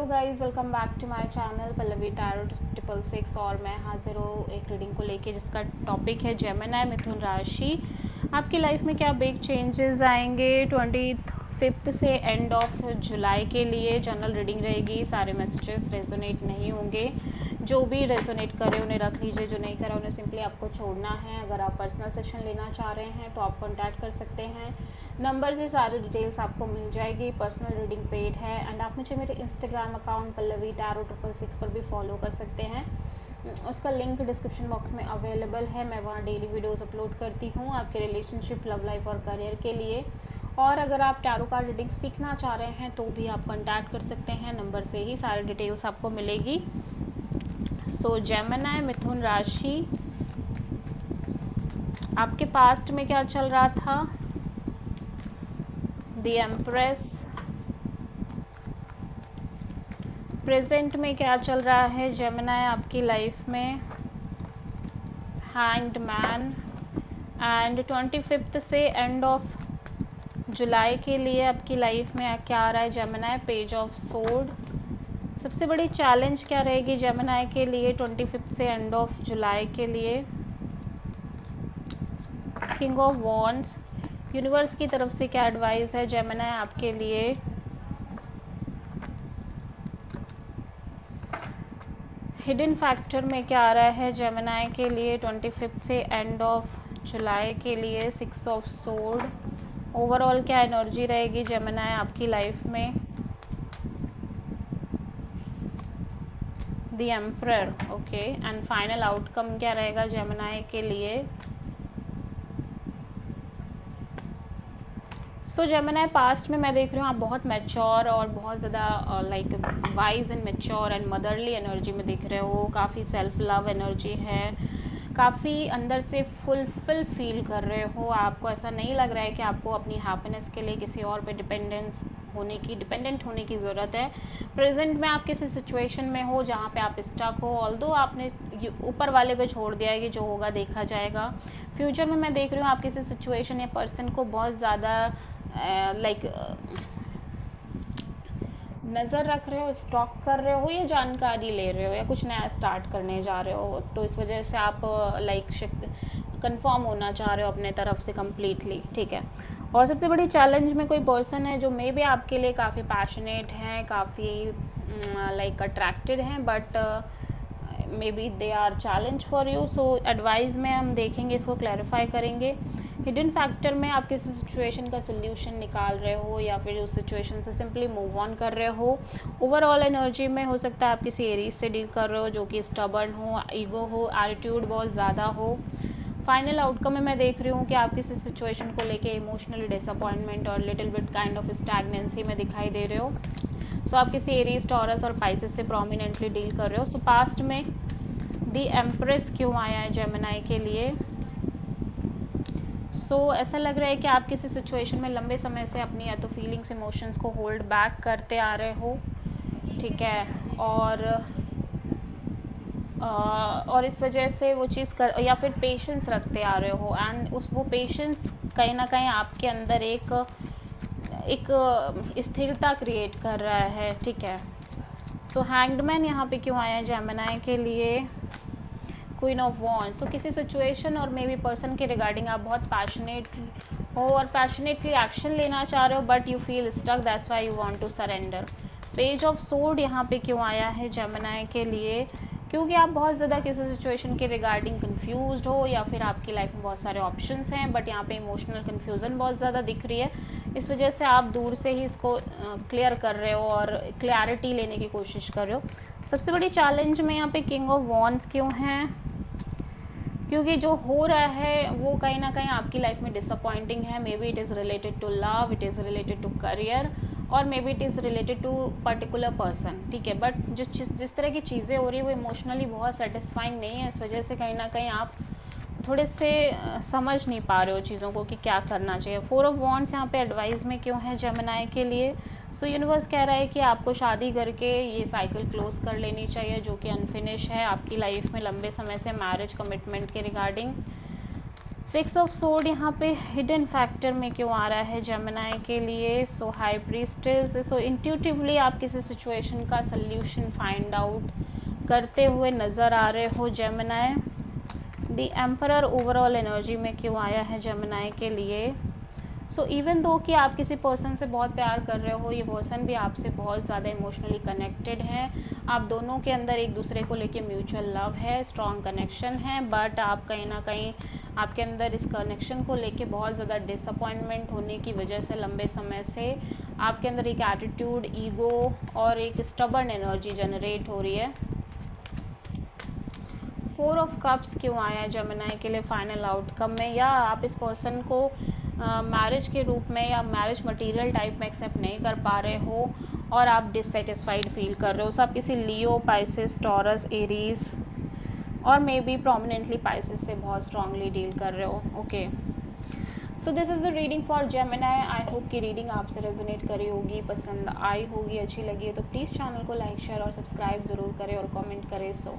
Hello guys, welcome back to my channel Pallavi tarot 666 और मैं हाजिर हूँ एक रीडिंग को लेके जिसका टॉपिक है जेमिनी मिथुन राशि। आपकी लाइफ में क्या बिग चेंजेस आएंगे 25 से एंड ऑफ जुलाई के लिए। जनरल रीडिंग रहेगी, सारे मैसेजेस रेजोनेट नहीं होंगे। जो भी रेजोनेट करे उन्हें रख लीजिए, जो नहीं करा उन्हें सिंपली आपको छोड़ना है। अगर आप पर्सनल सेशन लेना चाह रहे हैं तो आप कॉन्टैक्ट कर सकते हैं। नंबर से सारी डिटेल्स आपको मिल जाएगी। पर्सनल रीडिंग पेड है एंड आप मुझे मेरे इंस्टाग्राम अकाउंट पल्लवी टैरो 666 पर भी फॉलो कर सकते हैं। उसका लिंक डिस्क्रिप्शन बॉक्स में अवेलेबल है। मैं वहाँ डेली वीडियोस अपलोड करती हूँ आपके रिलेशनशिप, लव लाइफ और करियर के लिए। और अगर आप टैरो कार्ड रीडिंग सीखना चाह रहे हैं तो भी आप कॉन्टैक्ट कर सकते हैं। नंबर से ही सारी डिटेल्स आपको मिलेगी। सो जेमिनी मिथुन राशि, आपके पास्ट में क्या चल रहा था? The empress. प्रेजेंट में क्या चल रहा है जेमिनी आपकी लाइफ में? Hanged man. एंड 25 से एंड ऑफ जुलाई के लिए आपकी लाइफ में क्या आ रहा है जेमिनी? Page of sword. सबसे बड़ी चैलेंज क्या रहेगी जेमिनी के लिए 25 से एंड ऑफ जुलाई के लिए? King of wands. यूनिवर्स की तरफ से क्या एडवाइस है जेमिनी आपके लिए? हिडन फैक्टर में क्या आ रहा है जेमिनी के लिए 25 से एंड ऑफ जुलाई के लिए? 6 ऑफ सोर्ड। ओवरऑल क्या एनर्जी रहेगी जेमिनी आपकी लाइफ में? The emperor. Okay, and final outcome क्या रहेगा जेमिनी के लिए? सो जेमिनी पास्ट में मैं देख रही हूँ आप बहुत मैच्योर और बहुत ज़्यादा like wise and mature and motherly energy में दिख रहे हो। काफ़ी सेल्फ लव एनर्जी है, काफ़ी अंदर से फुलफिल फील कर रहे हो। आपको ऐसा नहीं लग रहा है कि आपको अपनी हैप्पीनेस के लिए किसी और पे डिपेंडेंट होने की ज़रूरत है। प्रेजेंट में आप किसी सिचुएशन में हो जहाँ पे आप स्टक हो, ऑल्दो आपने ऊपर वाले पे छोड़ दिया है कि जो होगा देखा जाएगा। फ्यूचर में मैं देख रही हूँ आप किसी सिचुएशन या पर्सन को बहुत ज़्यादा लाइक नज़र रख रहे हो, स्टॉक कर रहे हो या जानकारी ले रहे हो या कुछ नया स्टार्ट करने जा रहे हो। तो इस वजह से आप लाइक कंफर्म होना चाह रहे हो अपने तरफ से कम्प्लीटली, ठीक है। और सबसे बड़ी चैलेंज में कोई पर्सन है जो मे बी आपके लिए काफ़ी पैशनेट हैं, काफ़ी लाइक अट्रैक्टेड हैं, but maybe they are challenge for you. So advice में हम देखेंगे, इसको क्लैरिफाई करेंगे। हिडन फैक्टर में आप किसी सिचुएशन का सल्यूशन निकाल रहे हो या फिर उस सिचुएशन से सिंपली मूव ऑन कर रहे हो। ओवरऑल एनर्जी में हो सकता है आप किसी एरीज से डील कर रहे हो जो कि स्टबर्न हो, ईगो हो, एटीट्यूड बहुत ज़्यादा हो। फाइनल आउटकम में मैं देख रही हूँ कि आप किसी सिचुएशन को लेके इमोशनली डिसअपॉइंटमेंट और little bit kind of stagnancy में दिखाई दे रहे हो। सो आप किसी एरीज, टॉरस और पाइसेस से प्रोमिनेंटली डील कर रहे हो। सो पास्ट में द एम्प्रेस क्यों आया है जेमिनी के लिए? सो ऐसा लग रहा है कि आप किसी सिचुएशन में लंबे समय से अपनी या तो फीलिंग्स, इमोशंस को होल्ड बैक करते आ रहे हो, ठीक है। और इस वजह से वो चीज़ कर या फिर पेशेंस रखते आ रहे हो एंड वो पेशेंस कहीं ना कहीं आपके अंदर एक स्थिरता क्रिएट कर रहा है, ठीक है। सो हैंग्ड मैन यहाँ पे क्यों आया है जेमिनी के लिए? Queen of wands. सो किसी सिचुएशन और मे बी पर्सन के रिगार्डिंग आप बहुत पैशनेट हो और पैशनेटली एक्शन लेना चाह रहे हो, but you feel stuck, that's why you want to surrender. Page of sword यहाँ पे क्यों आया है जेमिनी के लिए? क्योंकि आप बहुत ज़्यादा किसी सिचुएशन के रिगार्डिंग कंफ्यूज्ड हो या फिर आपकी लाइफ में बहुत सारे ऑप्शंस हैं, बट यहाँ पे इमोशनल कन्फ्यूज़न बहुत ज़्यादा दिख रही है। इस वजह से आप दूर से ही इसको क्लियर कर रहे हो और क्लैरिटी लेने की कोशिश कर रहे हो। सबसे बड़ी चैलेंज में यहाँ पे किंग ऑफ वॉन्ड्स क्यों हैं? क्योंकि जो हो रहा है वो कहीं ना कहीं आपकी लाइफ में डिसअपॉइंटिंग है। Maybe it is related to love, it is related to career, और maybe it is related to particular person, ठीक है। बट जिस तरह की चीज़ें हो रही है वो इमोशनली बहुत सेटिस्फाइंग नहीं है। इस वजह से कहीं ना कहीं आप थोड़े से समझ नहीं पा रहे हो चीज़ों को कि क्या करना चाहिए। 4 ऑफ वॉन्ड्स यहाँ पे एडवाइस में क्यों है जेमिनी के लिए? सो यूनिवर्स कह रहा है कि आपको शादी करके ये साइकिल क्लोज कर लेनी चाहिए जो कि अनफिनिश है आपकी लाइफ में लंबे समय से मैरिज कमिटमेंट के रिगार्डिंग। सिक्स ऑफ सोर्ड यहाँ पे हिडन फैक्टर में क्यों आ रहा है जेमिनी के लिए? सो हाई प्रीस्टेस, सो इंट्यूटिवली आप किसी सिचुएशन का सल्यूशन फाइंड आउट करते हुए नज़र आ रहे हो Gemini. The emperor overall energy में क्यों आया है जेमिनी के लिए? सो इवन दो कि आप किसी पर्सन से बहुत प्यार कर रहे हो, ये पर्सन भी आपसे बहुत ज़्यादा इमोशनली कनेक्टेड है, आप दोनों के अंदर एक दूसरे को लेके म्यूचुअल लव है, स्ट्रॉन्ग कनेक्शन है, बट आप कहीं ना कहीं आपके अंदर इस कनेक्शन को लेके बहुत ज़्यादा डिसअपॉइंटमेंट होने की वजह से लंबे समय से आपके अंदर एक एटीट्यूड, ईगो और एक स्टबर्न एनर्जी जनरेट हो रही है। 4 ऑफ कप्स क्यों आया है जेमिनी के लिए फाइनल आउटकम में? या आप इस पर्सन को मैरिज के रूप में या मैरिज मटेरियल टाइप में एक्सेप्ट नहीं कर पा रहे हो और आप डिससेटिस्फाइड फील कर रहे हो। सो आप किसी लियो, पाइसिस, टॉरस, एरीज और मे बी प्रोमिनेंटली पाइसिस से बहुत स्ट्रांगली डील कर रहे हो। Okay, so this is the reading for Gemini. I hope कि रीडिंग आपसे रेजोनेट करी होगी, पसंद आई होगी, अच्छी लगी है तो प्लीज़ चैनल को लाइक, शेयर और सब्सक्राइब ज़रूर करें और कमेंट करें। सो